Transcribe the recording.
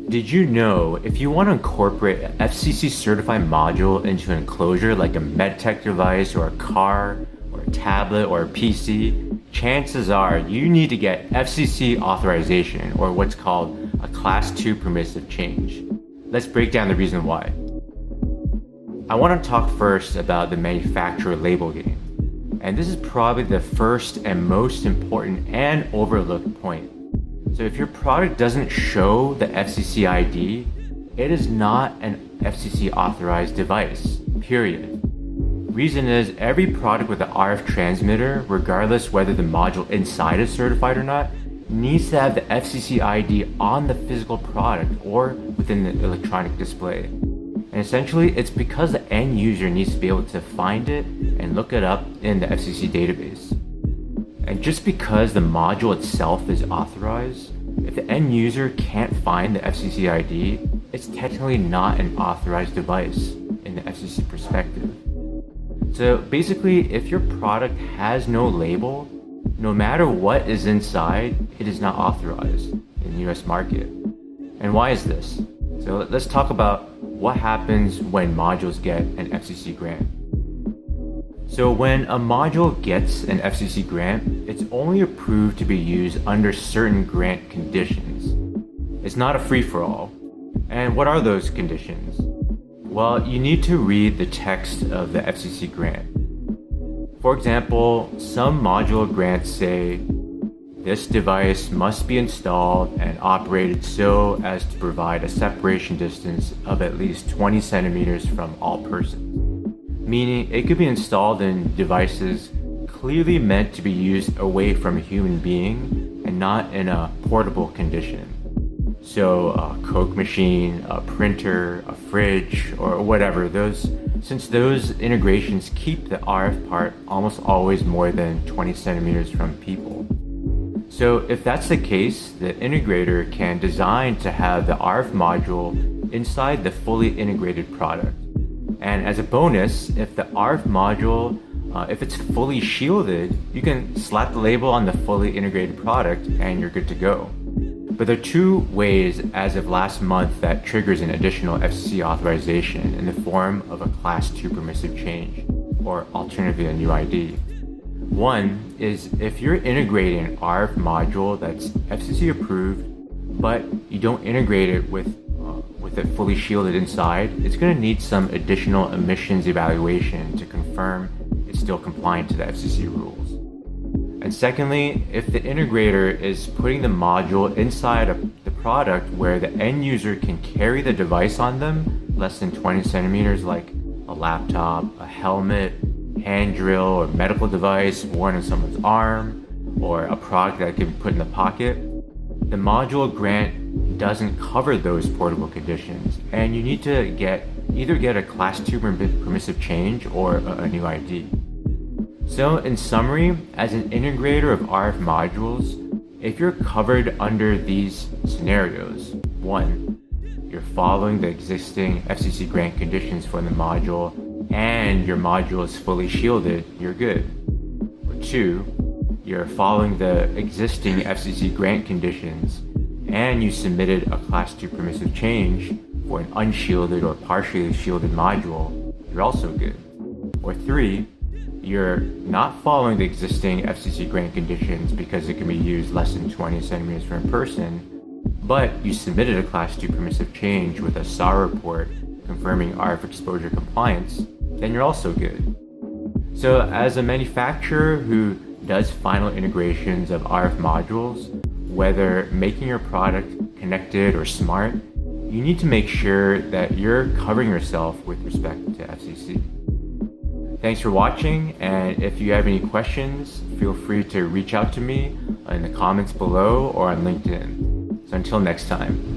Did you know if you want to incorporate an FCC certified module into an enclosure like a medtech device or a car or a tablet or a PC, chances are you need to get FCC authorization, or what's called a Class 2 permissive change. Let's break down the reason why. I want to talk first about the manufacturer label game. And this is probably the first and most important and overlooked point. So if your product doesn't show the FCC ID, it is not an FCC authorized device, period. Reason is every product with an RF transmitter, regardless whether the module inside is certified or not, needs to have the FCC ID on the physical product or within the electronic display. And essentially, it's because the end user needs to be able to find it and look it up in the FCC database. And just because the module itself is authorized, if the end user can't find the FCC ID, it's technically not an authorized device in the FCC perspective. So basically, if your product has no label, no matter what is inside, it is not authorized in the US market. And why is this? So let's talk about what happens when modules get an FCC grant. So when a module gets an FCC grant, it's only approved to be used under certain grant conditions. It's not a free-for-all. And what are those conditions? Well, you need to read the text of the FCC grant. For example, some module grants say, this device must be installed and operated so as to provide a separation distance of at least 20 centimeters from all persons. Meaning it could be installed in devices clearly meant to be used away from a human being and not in a portable condition. So a Coke machine, a printer, a fridge, or whatever. Since those integrations keep the RF part almost always more than 20 centimeters from people. So if that's the case, the integrator can design to have the RF module inside the fully integrated product. And as a bonus, if the RF module, if it's fully shielded, you can slap the label on the fully integrated product and you're good to go. But there are two ways as of last month that triggers an additional FCC authorization in the form of a Class 2 permissive change, or alternatively a new ID. One is if you're integrating an RF module that's FCC approved, but you don't integrate it with it fully shielded inside, it's going to need some additional emissions evaluation to confirm it's still compliant to the FCC rules. And secondly, if the integrator is putting the module inside of the product where the end user can carry the device on them less than 20 centimeters, like a laptop, a helmet, hand drill, or medical device worn on someone's arm, or a product that can be put in the pocket, the module grant doesn't cover those portable conditions, and you need to either get a Class 2 permissive change or a new ID. So in summary, as an integrator of RF modules, if you're covered under these scenarios, 1, you're following the existing FCC grant conditions for the module and your module is fully shielded, you're good. Or 2, you're following the existing FCC grant conditions and you submitted a Class 2 permissive change for an unshielded or partially shielded module, you're also good. Or 3, you're not following the existing FCC grant conditions because it can be used less than 20 centimeters from a person, but you submitted a Class 2 permissive change with a SAR report confirming RF exposure compliance, then you're also good. So as a manufacturer who does final integrations of RF modules, whether making your product connected or smart, you need to make sure that you're covering yourself with respect to FCC. Thanks for watching, and if you have any questions, feel free to reach out to me in the comments below or on LinkedIn. So until next time.